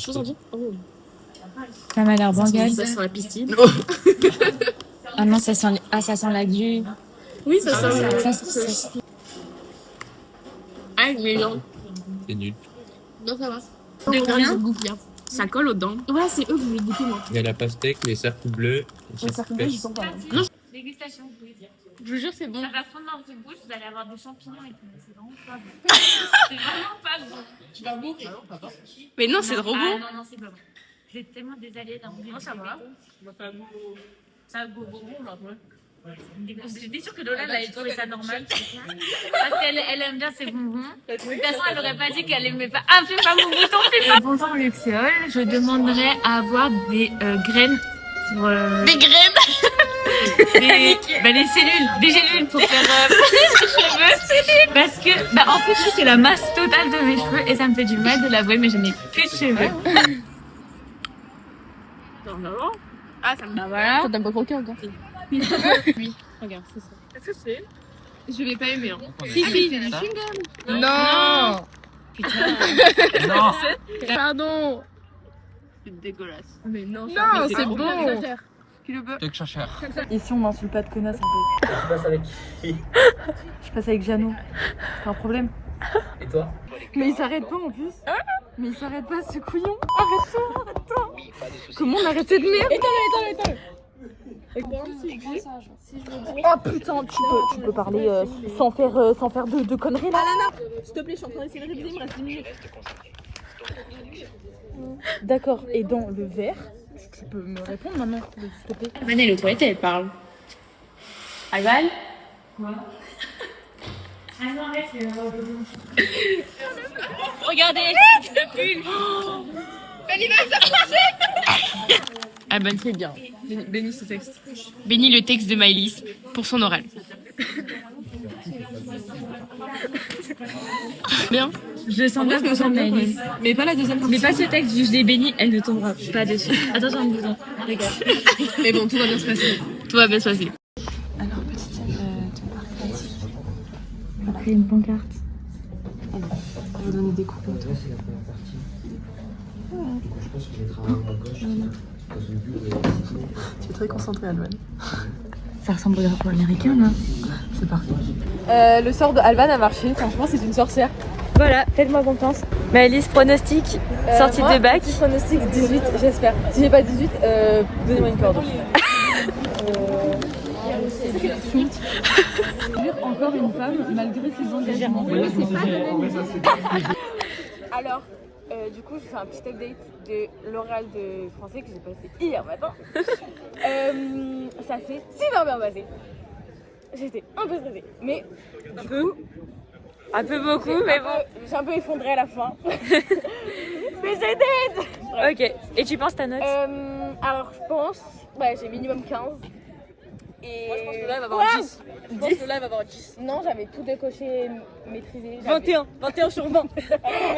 chose à dire. Oh. Ça m'a l'air bangal. Ça sent la pistille. Ah non, ça sent la glu. Oui, ça sent. Ça. Ah, mais non. C'est nul. Non, ça va. De rien. Ça goûte bien. Ça colle aux dents. Ouais, c'est eux que je voulais goûter, moi. Il y a la pastèque, les cercles bleus. Les cercles bleus, ils sont pas bons. Dégustation, vous pouvez dire. Je vous jure, c'est bon. Ça va fondre dans votre bouche, vous allez avoir des champignons et tout. C'est vraiment pas bon. C'est vraiment pas bon. Tu vas mourir. Mais non, c'est trop bon. Non, c'est pas bon. J'ai tellement désalé dans mon. Non, ça va. Ça a goût bonbon, là, ouais. J'étais sûre que Lola allait trouver ça normal. Parce qu'elle aime bien ses bonbons. De toute façon, elle n'aurait pas dit qu'elle aimait pas. Ah, fais pas mon bouton, fais pas. Bonjour Luxiol, je demanderais à avoir des graines pour. Des graines. Des cellules, des gélules pour faire cheveux. Parce que, en fait, c'est la masse totale de mes cheveux et ça me fait du mal de l'avouer, mais je n'ai plus de cheveux. Ah, ça me. Bah voilà. Ça t'aimes pas croquer encore. Oui. Regarde, c'est ça. Est-ce que c'est? Je vais pas aimer. Hein. Fifi. C'est du chewing-gum. Non. Putain. Non. Pardon. C'est dégueulasse. Mais non, c'est bon. Qui le veut? Quelque chose. Ici on m'insulte pas de connasse un peu. Tu passes avec qui? Je passe avec Jeannot. C'est un problème. Et toi? Mais il s'arrête pas en plus. Mais il s'arrête pas ce couillon. Arrête-toi. Comment on arrête cette merde? Éteins-le. Oh putain, tu peux parler sans faire de conneries là. S'il te plaît, je suis en train d'essayer de réviser, il me reste 10 minutes. D'accord, et dans le verre, tu peux me répondre maintenant, s'il te plaît. Alban, elle est aux toilettes et elle parle. Alban? Quoi? Regardez, le pull. Alban fait bien. Bénis ce texte. Bénis le texte de Maëlys pour son oral. Bien. Je sens bien que j'aime Maëlys. Mais pas la deuxième partie. Mais pas ce texte, vu que je l'ai béni, elle ne tombera pas dessus. Attention, un bouton. Regarde. Mais bon, tout va bien se passer. Tout va bien se passer. Alors, petite scène de parc. Après une pancarte. Je vais donner des cours bientôt. Tu es très concentrée, Alban. Ça ressemble au drapeau américain, là. C'est parfait. Le sort de Alban a marché, franchement, c'est une sorcière. Voilà, faites-moi confiance. Maëlys, pronostic, sortie de bac. Petit pronostic 18, j'espère. Si j'ai pas 18, donnez-moi une corde. Encore une femme, malgré ses engagements. Alors, du coup, je fais un petit update de l'oral de français que j'ai passé hier matin. Ça s'est super bien passé. J'étais un peu stressée, mais du coup... Un peu beaucoup, mais bon. J'ai un peu effondré à la fin. Mais j'étais... Ok, et tu penses ta note? Alors, je pense... Ouais, j'ai minimum 15. Et... Moi, je pense que là, elle va avoir 10. Je pense que là, elle va avoir 10. Non, j'avais tout décoché, maîtrisé. 21 sur 20.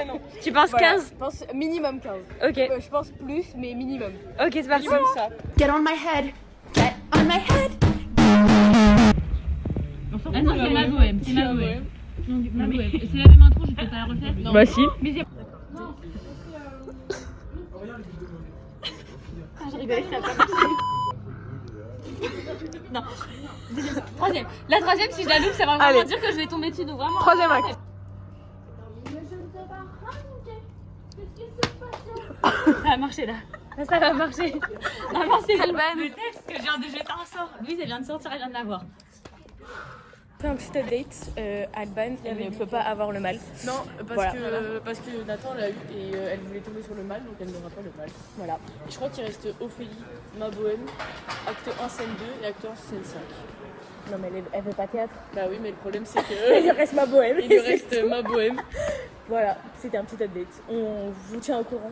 Non. Tu penses Voilà, 15? je pense minimum 15. Ok, Je pense plus, mais minimum. ok, c'est parti. Minimum ça. Get on my head. Get on my head. Ah non, c'est ma bohème, c'est ma bohème. Donc, ma bohème. C'est la même intro, je peux pas la refaire? Non. Bah si. Mais j'ai... Je rigolais, ça a pas marché. Non. Troisième. La troisième, si je la loupe, ça va vraiment dire que je vais tomber dessus. Donc vraiment. Troisième acte. Ça va marcher là. Ça va marcher. Vraiment, c'est le texte que je viens de jeter un sort. Louise, elle vient de sortir, elle vient de l'avoir. Fais un petit update. Alban, elle ne peut pas avoir le mal. Non, Voilà. parce que Nathan l'a eu et elle voulait tomber sur le mal, donc elle n'aura pas le mal. Voilà. Je crois qu'il reste Ophélie, Ma Bohème, acte 1, scène 2 et acte 1, scène 5. Non, mais elle veut pas théâtre. Bah oui, mais le problème c'est Il lui que. reste ma bohème. Il lui reste Ma Bohème. Voilà, c'était un petit update. On vous tient au courant.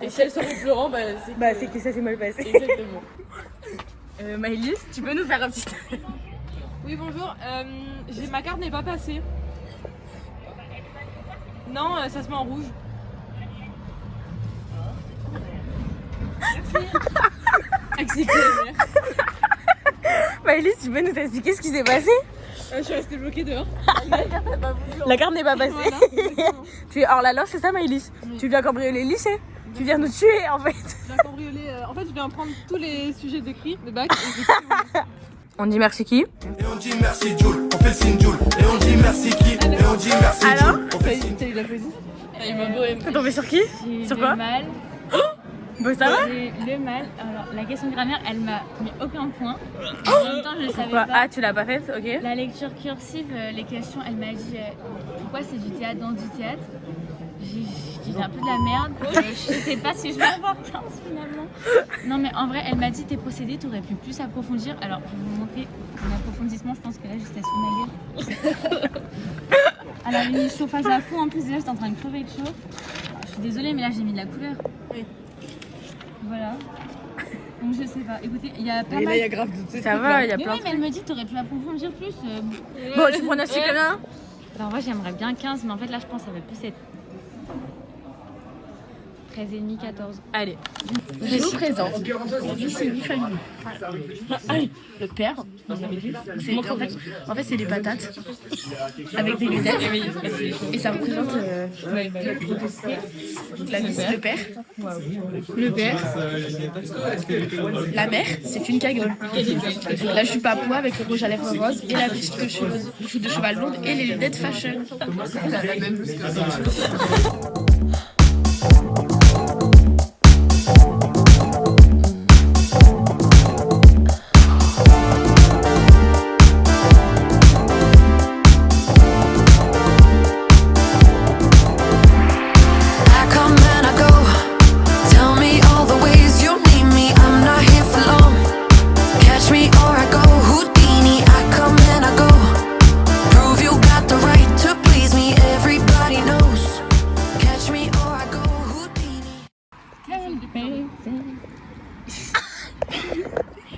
Et si elle sort en pleurant, bah c'est. Bah, c'est que ça s'est mal passé. Exactement. Maëlys, tu peux nous faire un petit. Oui, bonjour. Ma carte n'est pas passée. Non, ça se met en rouge. Merci. Maëlys, tu peux nous expliquer ce qui s'est passé? Je suis restée bloquée dehors. La carte n'est pas passée. Voilà, exactement. Tu es hors la loi, c'est ça, Maëlys? Tu viens cambrioler le lycée? Tu viens nous tuer en fait. J'ai cambriolé. En fait, je viens prendre tous les sujets d'écrit de bac. On dit merci qui? Et on dit merci Jules, on fait le signe Jules. Et on dit merci qui? Et on dit merci Alors Jules, on fait le signe. T'as eu la poésie? T'es tombé sur qui? Sur quoi? Le mal. Bah ça va? Le mal. Alors, la question de grammaire, elle m'a mis aucun point. En même temps, je le savais Pourquoi? pas. Ah, tu l'as pas faite? Ok. La lecture cursive, les questions, elle m'a dit pourquoi c'est du théâtre dans du théâtre. J'ai dit un peu de la merde. Je sais pas si je vais avoir 15 finalement. Non, mais en vrai, elle m'a dit tes procédés, t'aurais pu plus approfondir. Alors, je vais vous montrer mon approfondissement. Je pense que là, j'étais sous ma gueule. Elle a mis le chauffage à fond. En plus, déjà, j'étais en train de crever de chaud. Alors, je suis désolée, mais là, j'ai mis de la couleur. Oui. Voilà. Donc, je sais pas. Écoutez, il y a pas Et mal. là, il y a grave de Ça va, il y a Mais plein oui, de mais elle me dit t'aurais pu approfondir plus. Bon, tu pronostiques combien? Alors moi j'aimerais bien 15, mais en fait là je pense que ça va plus être 13,5, 14. Allez. Je vous présente. C'est une famille. Le père, en fait c'est des patates avec des lunettes et ça représente le père. Le père. La mère, c'est une cagole. La jupe à pois avec le rouge à lèvres rose et la petite queue de cheval blonde et les lunettes fashion.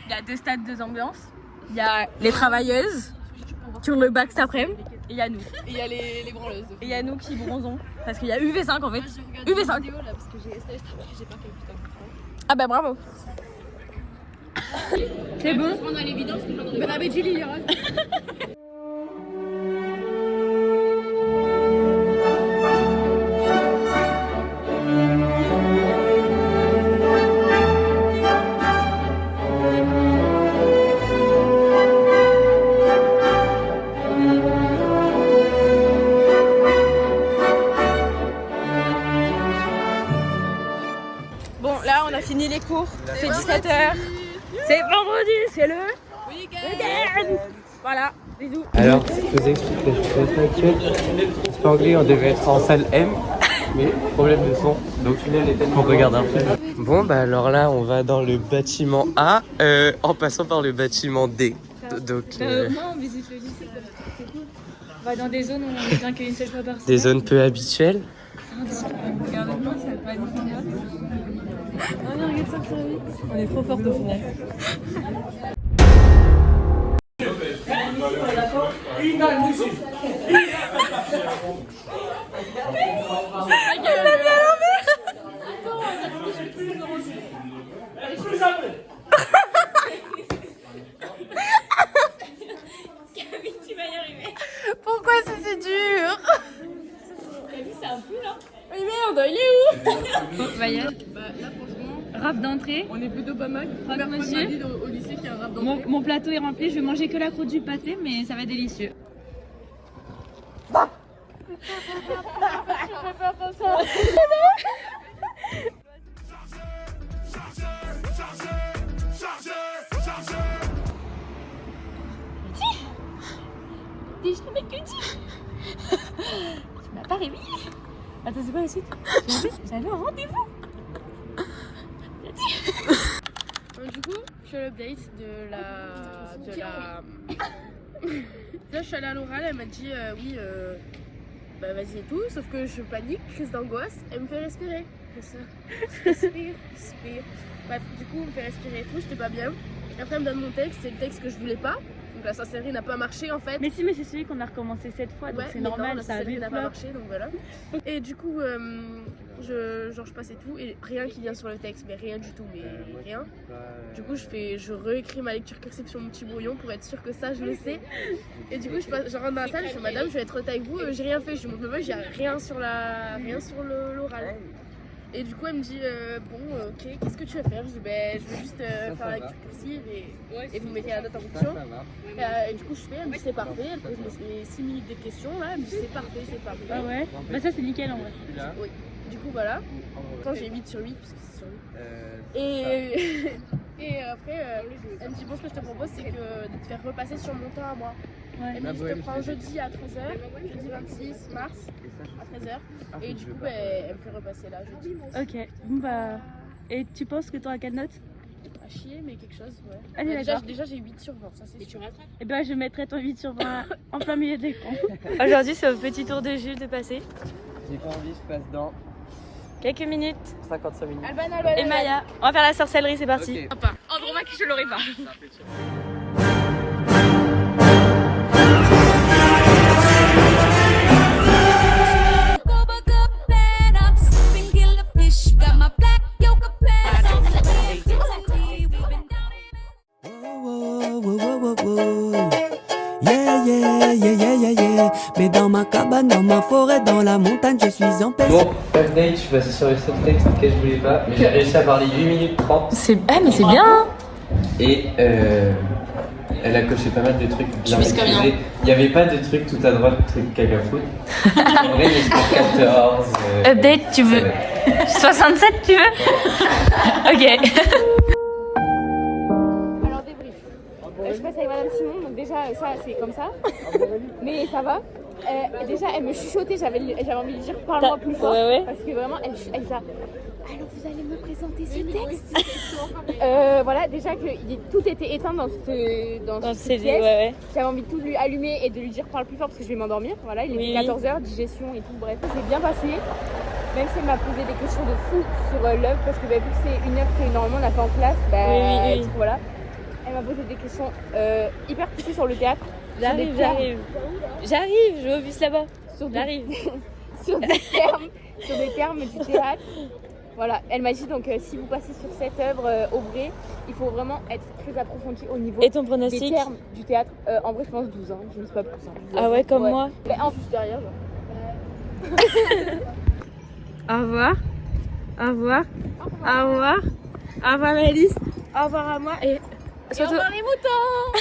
Il y a deux stades, deux ambiances. Il y a les travailleuses qui ont le bac cet après-midi et il y a nous. Et il y a les branleuses. Et il y a nous qui bronzons parce qu'il y a UV5 en fait. UV5. Là, parce que j'ai pas quel putain de Ah bah bravo. C'est bon. Bon là on a fini les cours. C'est 17h. C'est vendredi, c'est le week-end. Voilà, bisous. Alors, je vous explique la situation actuelle. C'est pas anglais, on devait être en salle M, mais problème de son. Donc, on regarde un film. Bon, bah alors là, on va dans le bâtiment A en passant par le bâtiment D. Donc, Moi on visite le lycée, c'est cool. On va dans des zones où on vient qu'une seule fois par semaine. des zones peu habituelles. Regardez-moi, ça va être une note. On regarde ça très vite. On est trop fortes au final. Pourquoi c'est dur? Mais merde, il est où? Bon, Vaya, Bah là, franchement, rap d'entrée. on est plutôt pas mal. Croque Personne monsieur. m'a dit au lycée qu'il y a un rap d'entrée. Mon plateau est rempli, je vais manger que la croûte du pâté, mais ça va être délicieux. Déjà avec Cutie. Tu m'as pas réveillée. Attends, c'est quoi la suite? J'avais un rendez-vous. Du coup, je fais l'update de la... Là, je suis allée à l'oral, elle m'a dit oui, bah vas-y et tout, sauf que je panique, crise d'angoisse, elle me fait respirer. Respire. Bref, du coup, elle me fait respirer et tout, j'étais pas bien. Après, elle me donne mon texte, c'est le texte que je voulais pas. Donc la sincérie n'a pas marché en fait. Mais si, mais c'est celui qu'on a recommencé 7 fois, donc Ouais, c'est mais normal, non, la ça a sincérie vu n'a pas marché, donc voilà. Et du coup, je passe et tout, et rien qui vient sur le texte, mais rien du tout, mais rien. Du coup, je réécris ma lecture cursive sur mon petit brouillon pour être sûre que ça, je le sais. Et du coup, je rentre dans la salle, je fais madame, je vais être honnête avec vous, j'ai rien fait, je montre ma feuille, j'ai rien sur l'oral. Et du coup, elle me dit ok, qu'est-ce que tu veux faire? Je dis je veux juste faire la lecture cursive et vous mettez la note en fonction. Et du coup, je fais, elle me dit c'est parfait. Elle pose mes 6 minutes de questions là, elle me dit c'est parfait, c'est parfait. Ah ouais. Bah ça c'est nickel en vrai. Oui. Du coup, voilà. Quand j'ai 8 sur 8, parce que c'est sur 8. Et après, elle me dit bon, ce que je te propose, c'est que de te faire repasser sur mon temps à moi. Ouais. Elle me dit je te prends jeudi à 13h, jeudi 26 mars à 13h. Et du coup, elle me fait repasser là jeudi. Ok, bon bah. Et tu penses que t'auras quelle note? À chier, mais quelque chose, ouais. Allez, Déjà, d'accord. déjà j'ai 8 sur 20, ça c'est sûr. Et ben je mettrai ton 8 sur 20 en plein milieu de l'écran. Aujourd'hui c'est au petit tour de Jules de passer. J'ai pas envie, je passe dans Quelques minutes. 55 minutes. Alban. Et Maya, on va faire la sorcellerie, c'est parti. Ok. Andromaque, je l'aurais pas. Yeah. Mais dans ma cabane, dans ma forêt, dans la montagne, je suis en paix. Bon, update, je suis passé sur le seul texte que je voulais pas, mais j'ai réussi à parler 8 minutes 30 Mais c'est bien. et elle a coché pas mal de trucs bien maîtrisés. Il n'y avait pas de trucs tout à droite, trucs cacafoot. En vrai, il y a 14. Update, tu veux 67 tu veux? Ok. Alors débrief. Je passe avec Madame Simon, donc déjà ça c'est comme ça. Mais ça va. Déjà elle me chuchotait, j'avais envie de dire parle-moi plus fort. Ouais. Parce que vraiment elle a. Alors vous allez me présenter ce texte. Voilà, déjà que tout était éteint dans cette pièce. Ouais. J'avais envie de tout lui allumer et de lui dire parle plus fort parce que je vais m'endormir. Voilà, il était 14h, digestion et tout, bref. C'est bien passé. Même si elle m'a posé des questions de fou sur l'œuvre, parce que vu que c'est une œuvre que normalement on a fait en classe, Oui. du coup, voilà. Elle m'a posé des questions hyper poussées sur le théâtre. J'arrive, je vais au bus là-bas. J'arrive. Sur des termes du théâtre. Voilà, elle m'a dit donc si vous passez sur cette œuvre au vrai, il faut vraiment être très approfondi au niveau Et ton des pronostic? termes du théâtre. En vrai, je pense 12 ans, je ne sais pas plus. Ah ouais, comme moi. Mais en plus derrière, genre. Au revoir. Au revoir. Au revoir. Au revoir Alice. Au revoir à moi et surtout. Au revoir les moutons.